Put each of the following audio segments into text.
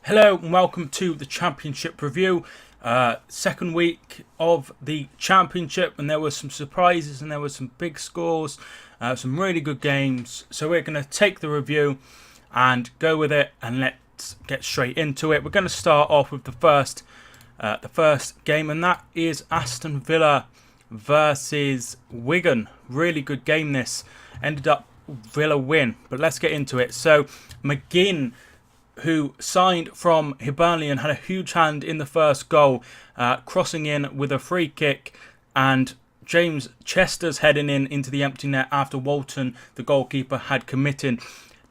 Hello and welcome to the Championship review. Second week of the Championship, and there were some surprises and there were some big scores, some really good games. So we're going to take the review and go with it, and let's get straight into it. We're going to start off with the first game, and that is Aston Villa versus Wigan. Really good game this. Ended up Villa win, but let's get into it. So McGinn, who signed from Hibernian, had a huge hand in the first goal, crossing in with a free kick, and James Chester's heading into the empty net after Walton, the goalkeeper, had committed.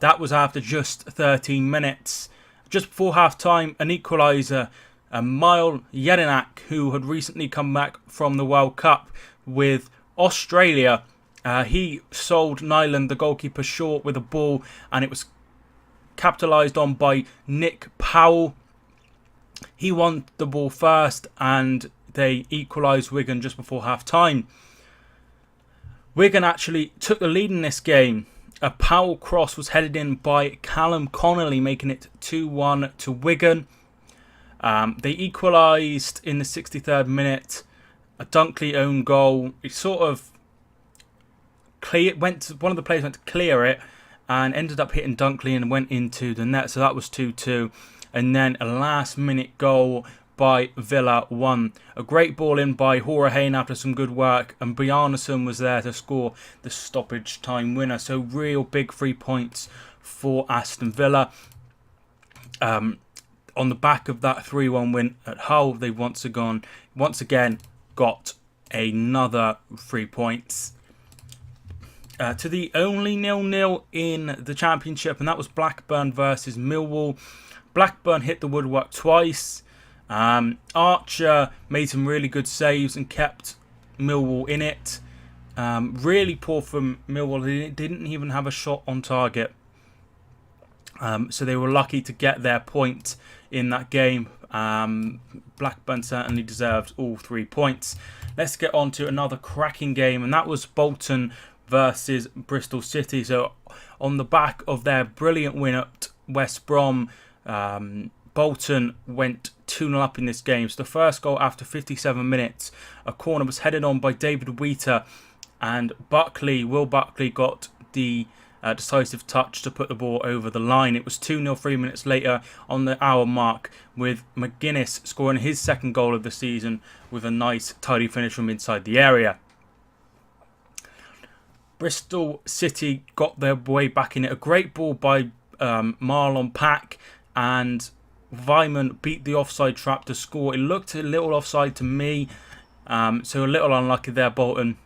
That was after just 13 minutes. Just before half-time, an equaliser, Mile Jedinak, who had recently come back from the World Cup with Australia, he sold Nyland, the goalkeeper, short with a ball, and it was capitalised on by Nick Powell. He won the ball first and they equalised Wigan just before half time. Wigan actually took the lead in this game. A Powell cross was headed in by Callum Connolly, making it 2-1 to Wigan. They equalised in the 63rd minute. A Dunkley own goal. It sort of one of the players went to clear it and ended up hitting Dunkley and went into the net. So that was 2-2. And then a last-minute goal by Villa 1. A great ball in by Horahain after some good work. And Bjarnason was there to score the stoppage time winner. So real big 3 points for Aston Villa. On the back of that 3-1 win at Hull, they once again got another 3 points. To the only 0-0 in the Championship, and that was Blackburn versus Millwall. Blackburn hit the woodwork twice. Archer made some really good saves and kept Millwall in it. Really poor from Millwall. They didn't even have a shot on target. So they were lucky to get their point in that game. Blackburn certainly deserved all 3 points. Let's get on to another cracking game, and that was Bolton versus Bristol City. So on the back of their brilliant win at West Brom, Bolton went 2-0 up in this game. So the first goal after 57 minutes, a corner was headed on by David Wheater, and Will Buckley got the decisive touch to put the ball over the line. It was 2-0 3 minutes later on the hour mark, with McGuinness scoring his second goal of the season with a nice tidy finish from inside the area. Bristol City got their way back in it. A great ball by Marlon Pack, and Vyman beat the offside trap to score. It looked a little offside to me, so a little unlucky there, Bolton.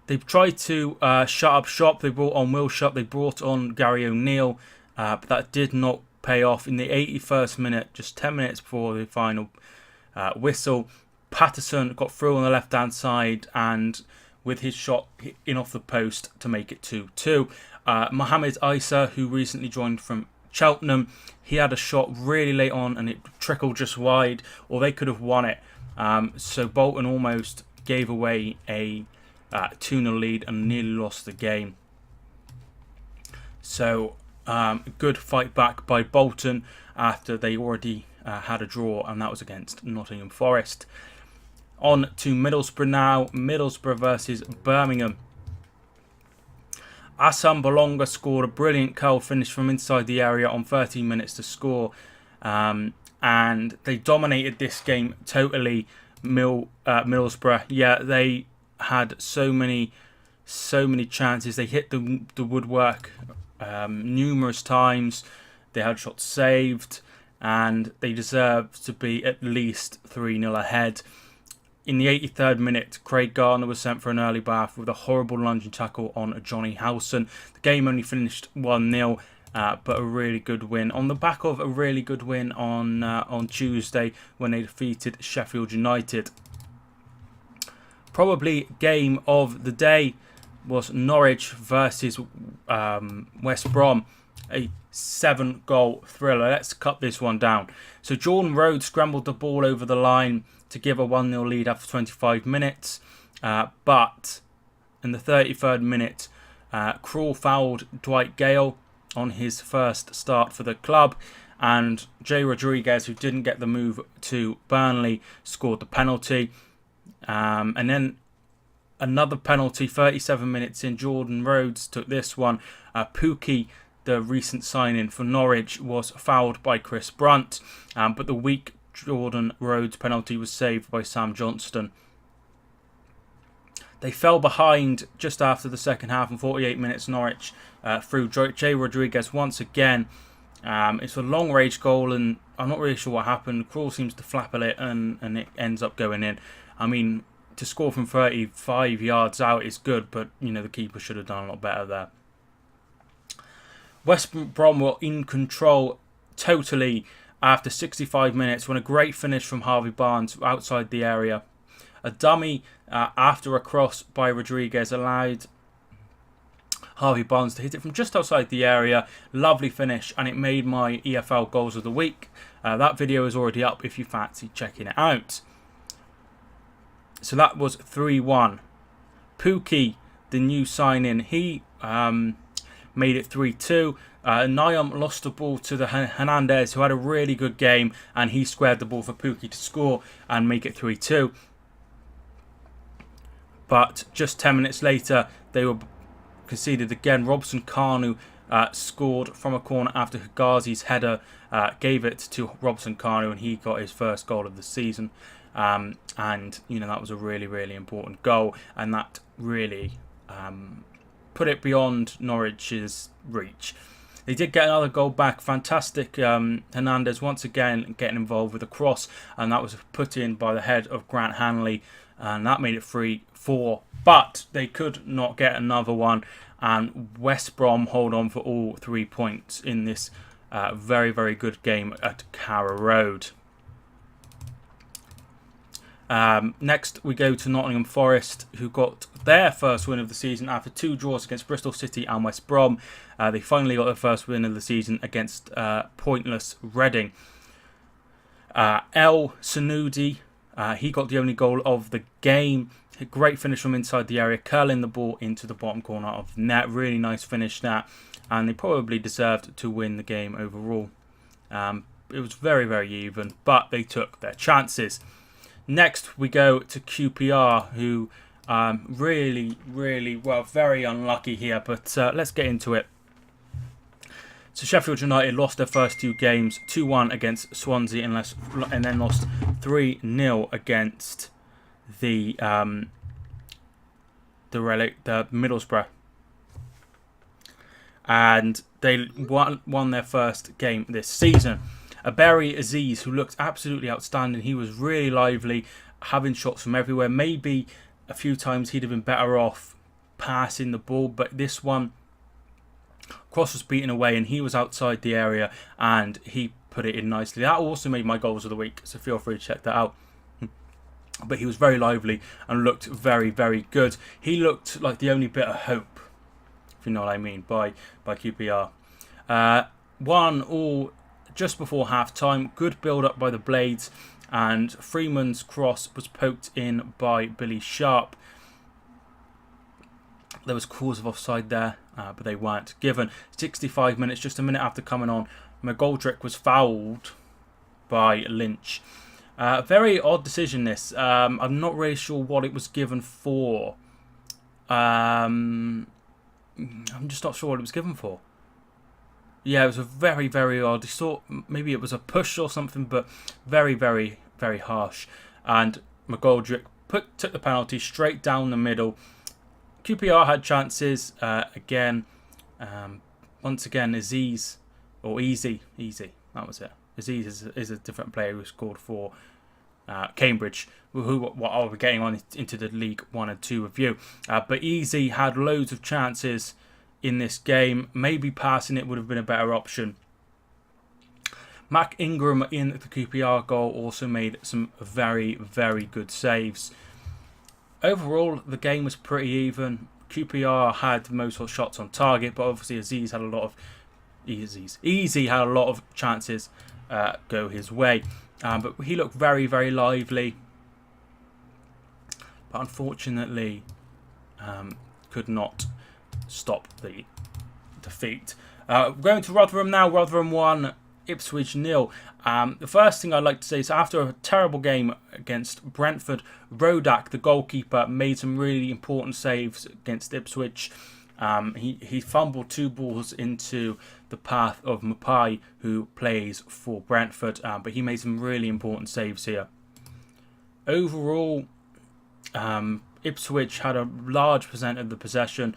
They tried to shut up shop. They brought on Will Shutt. They brought on Gary O'Neill, but that did not pay off. In the 81st minute, just 10 minutes before the final whistle, Patterson got through on the left-hand side, and with his shot in off the post to make it 2-2. Mohamed Issa, who recently joined from Cheltenham, he had a shot really late on and it trickled just wide, or they could have won it. So Bolton almost gave away a 2-0 lead and nearly lost the game. So good fight back by Bolton after they already had a draw, and that was against Nottingham Forest. On to Middlesbrough now. Middlesbrough versus Birmingham. Assam Bolonga scored a brilliant curl finish from inside the area on 13 minutes to score. And they dominated this game totally, Middlesbrough. Yeah, they had so many chances. They hit the woodwork numerous times. They had shots saved, and they deserved to be at least 3-0 ahead. In the 83rd minute, Craig Gardner was sent for an early bath with a horrible lunging tackle on Johnny Howson. The game only finished 1-0, but a really good win. On the back of a really good win on Tuesday when they defeated Sheffield United. Probably game of the day was Norwich versus West Brom. A 7-goal thriller. Let's cut this one down. So Jordan Rhodes scrambled the ball over the line to give a 1-0 lead after 25 minutes. But in the 33rd minute, Krul fouled Dwight Gale on his first start for the club, and Jay Rodriguez, who didn't get the move to Burnley, scored the penalty. And then another penalty, 37 minutes in, Jordan Rhodes took this one. Pookie, the recent signing for Norwich, was fouled by Chris Brunt, but the weak Jordan Rhodes penalty was saved by Sam Johnston. They fell behind just after the second half, in 48 minutes, Norwich, through Jay Rodriguez once again. It's a long-range goal, and I'm not really sure what happened. Krul seems to flapple it, and it ends up going in. I mean, to score from 35 yards out is good, but, you know, the keeper should have done a lot better there. West Brom were in control totally after 65 minutes when a great finish from Harvey Barnes outside the area. A dummy after a cross by Rodriguez allowed Harvey Barnes to hit it from just outside the area. Lovely finish, and it made my EFL Goals of the Week. That video is already up if you fancy checking it out. So that was 3-1. Pookie, the new sign-in, he made it 3-2. Nyam lost the ball to the Hernandez, who had a really good game, and he squared the ball for Pookie to score and make it 3-2. But just 10 minutes later, they were conceded again. Robson Kanu scored from a corner after Ghazi's header gave it to Robson Kanu, and he got his first goal of the season. And, you know, that was a really, really important goal, and that really put it beyond Norwich's reach. They did get another goal back. Fantastic. Hernandez once again getting involved with a cross, and that was put in by the head of Grant Hanley, and that made it 3-4. But they could not get another one, and West Brom hold on for all 3 points in this very, very good game at Carrow Road. Next, we go to Nottingham Forest, who got their first win of the season after 2 draws against Bristol City and West Brom. They finally got their first win of the season against pointless Reading. El Sanoudi, he got the only goal of the game. A great finish from inside the area, curling the ball into the bottom corner of the net. Really nice finish that, and they probably deserved to win the game overall. It was very, very even, but they took their chances. Next, we go to QPR, who really, really, well, very unlucky here, but let's get into it. So Sheffield United lost their first 2 games, 2-1 against Swansea, and then lost 3-0 against the Middlesbrough. And they won their first game this season. Barry Aziz, who looked absolutely outstanding. He was really lively, having shots from everywhere. Maybe a few times he'd have been better off passing the ball, but this one, cross was beaten away and he was outside the area and he put it in nicely. That also made my goals of the week, so feel free to check that out. But he was very lively and looked very, very good. He looked like the only bit of hope, if you know what I mean, by QPR. 1-1 just before half-time. Good build-up by the Blades, and Freeman's cross was poked in by Billy Sharp. There was cause of offside there, but they weren't given. 65 minutes, just a minute after coming on, McGoldrick was fouled by Lynch. Very odd decision this. I'm not really sure what it was given for. I'm just not sure what it was given for. Yeah, it was a very, very odd. He thought maybe it was a push or something, but very, very, very harsh. And McGoldrick took the penalty straight down the middle. QPR had chances again. Once again, Aziz, or Easy, that was it. Aziz is a different player who scored for Cambridge, what I'll be getting on into the League 1 and 2 review. But Easy had loads of chances in this game. Maybe passing it would have been a better option. Mac Ingram in the QPR goal also made some very, very good saves. Overall, the game was pretty even. QPR had most shots on target, but obviously Aziz had a lot of Easy had a lot of chances go his way. But he looked very, very lively. But unfortunately, could not stop the defeat. Going to Rotherham now. Rotherham won Ipswich 0. The first thing I'd like to say is after a terrible game against Brentford, Rodak, the goalkeeper, made some really important saves against Ipswich. He fumbled 2 balls into the path of Mapai, who plays for Brentford, but he made some really important saves here. Overall, Ipswich had a large percent of the possession.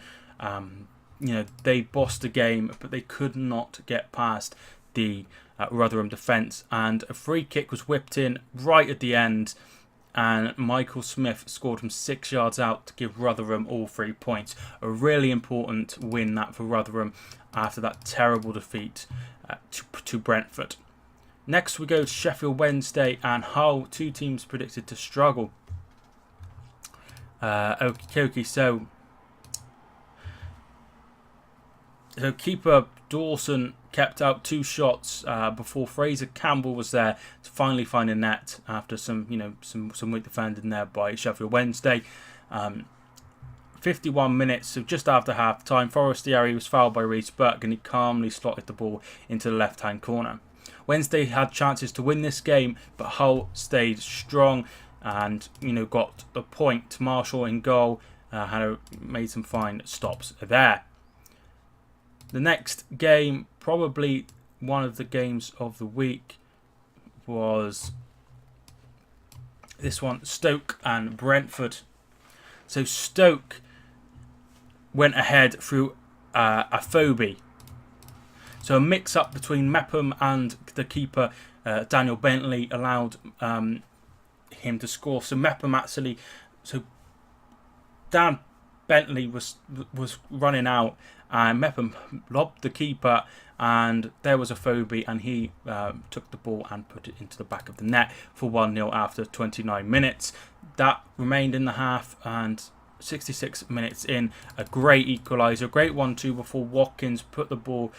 They bossed the game, but they could not get past the Rotherham defence, and a free kick was whipped in right at the end, and Michael Smith scored from 6 yards out to give Rotherham all 3 points. A really important win that for Rotherham after that terrible defeat to Brentford. Next we go to Sheffield Wednesday and Hull, 2 teams predicted to struggle. So keeper Dawson kept out 2 shots before Fraser Campbell was there to finally find a net after some weak defending there by Sheffield Wednesday. 51 minutes, so just after half time, Forestieri was fouled by Reece Burke and he calmly slotted the ball into the left hand corner. Wednesday had chances to win this game, but Hull stayed strong and got the point. Marshall in goal made some fine stops there. The next game, probably one of the games of the week, was this one, Stoke and Brentford. So Stoke went ahead through a phobie. So a mix-up between Mepham and the keeper, Daniel Bentley, allowed him to score. So Dan Bentley was running out, and Mepham lobbed the keeper, and there was a phobie, and he took the ball and put it into the back of the net for 1-0 after 29 minutes. That remained in the half, and 66 minutes in, a great equaliser, great 1-2 before Watkins put the ball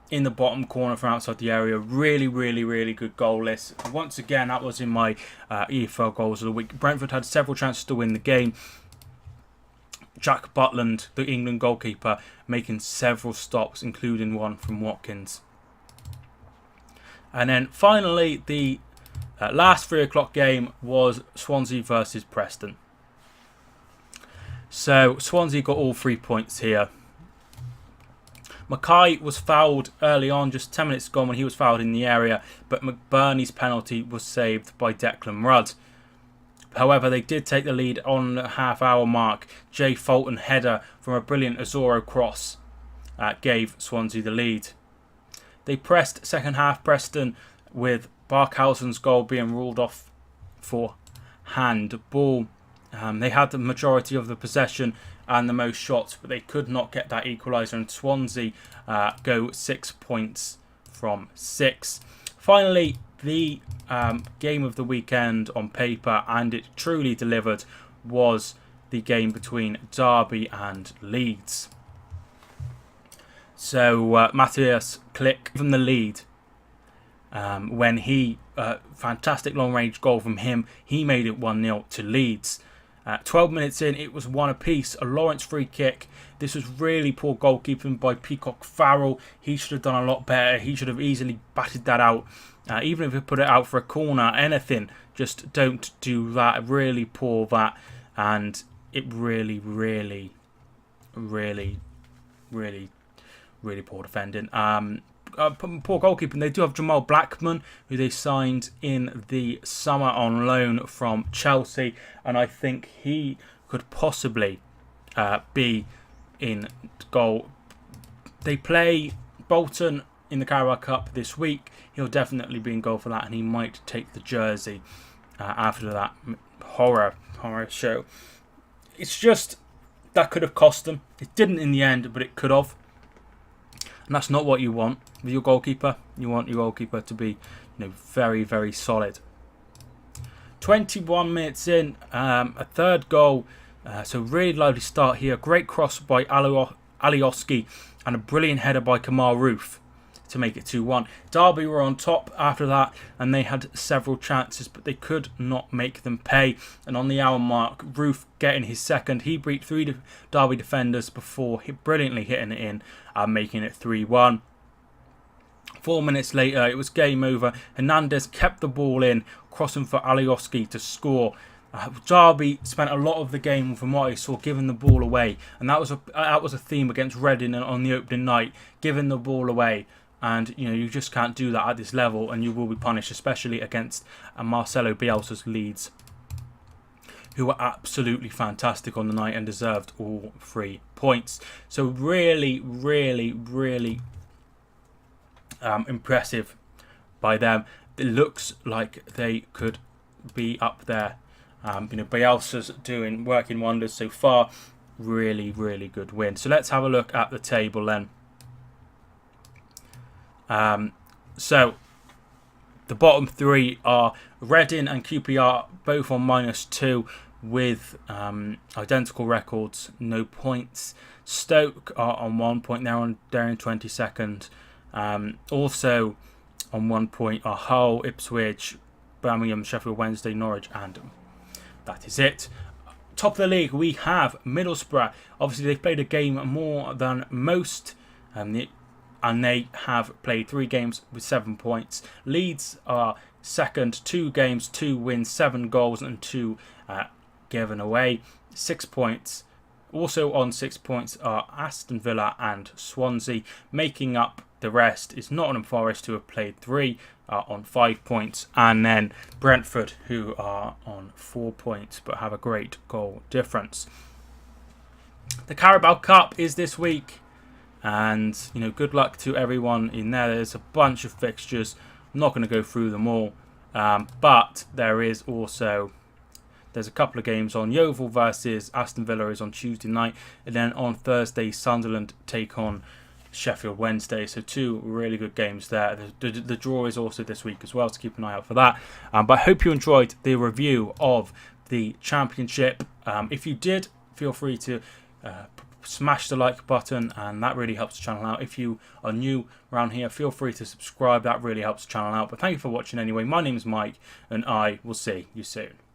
in the bottom corner from outside the area. Really, really, really good goal list. Once again, that was in my EFL goals of the week. Brentford had several chances to win the game. Jack Butland, the England goalkeeper, making several stops, including one from Watkins. And then finally, the last 3 o'clock game was Swansea versus Preston. So Swansea got all 3 points here. Mackay was fouled early on, just 10 minutes gone when he was fouled in the area, but McBurney's penalty was saved by Declan Rudd. However, they did take the lead on the half-hour mark. Jay Fulton header from a brilliant Azoro cross gave Swansea the lead. They pressed second half Preston, with Barkhausen's goal being ruled off for handball. They had the majority of the possession and the most shots, but they could not get that equaliser, and Swansea go 6 points from 6. Finally, the game of the weekend on paper, and it truly delivered, was the game between Derby and Leeds. So Matthias Klick from the lead when he fantastic long range goal from him, he made it 1-0 to Leeds. 12 minutes in, it was 1 apiece. A Lawrence free kick. This was really poor goalkeeping by Peacock Farrell. He should have done a lot better. He should have easily batted that out. Even if he put it out for a corner, anything, just don't do that. Really poor that. And it really, really, really, really, really poor defending. Poor goalkeeping. They do have Jamal Blackman, who they signed in the summer on loan from Chelsea, and I think he could possibly be in goal. They play Bolton in the Carabao Cup this week. He'll definitely be in goal for that, and he might take the jersey after that horror show. It's just that could have cost them. It didn't in the end, but it could have. And that's not what you want with your goalkeeper. You want your goalkeeper to be, very, very solid. 21 minutes in, a third goal. So really lively start here. Great cross by Alioski and a brilliant header by Kamal Roof to make it 2-1. Derby were on top after that, and they had several chances, but they could not make them pay. And on the hour mark, Roof getting his second. He beat 3 Derby defenders before brilliantly hitting it in and making it 3-1. 4 minutes later, it was game over. Hernandez kept the ball in, crossing for Alioski to score. Derby spent a lot of the game, from what I saw, giving the ball away, and that was a theme against Reading on the opening night, giving the ball away. And you just can't do that at this level, and you will be punished, especially against Marcelo Bielsa's Leeds, who were absolutely fantastic on the night and deserved all 3 points. So really, really, really impressive by them. It looks like they could be up there. Bielsa's working wonders so far. Really, really good win. So let's have a look at the table then. So the bottom 3 are Reading and QPR, both on -2 with identical records, no points. Stoke are on 1 point. They're in 22nd. Also on 1 point are Hull, Ipswich, Birmingham, Sheffield Wednesday, Norwich, and that is it. Top of the league, we have Middlesbrough. Obviously, they've played a game more than most, and they have played 3 games with 7 points. Leeds are second, 2 games, 2 wins, 7 goals, and 2 given away, 6 points. Also on 6 points are Aston Villa and Swansea. Making up the rest is Nottingham Forest, who have played 3, on 5 points, and then Brentford, who are on 4 points but have a great goal difference. The Carabao Cup is this week, and good luck to everyone in there. There's a bunch of fixtures. I'm not going to go through them all, but there's a couple of games on. Yeovil versus Aston Villa is on Tuesday night, and then on Thursday Sunderland take on Sheffield Wednesday. So 2 really good games there. The draw is also this week as well, so keep an eye out for that. But I hope you enjoyed the review of the Championship. If you did, feel free to smash the like button, and that really helps the channel out. If you are new around here, feel free to subscribe. That really helps the channel out. But thank you for watching anyway. My name is Mike, and I will see you soon.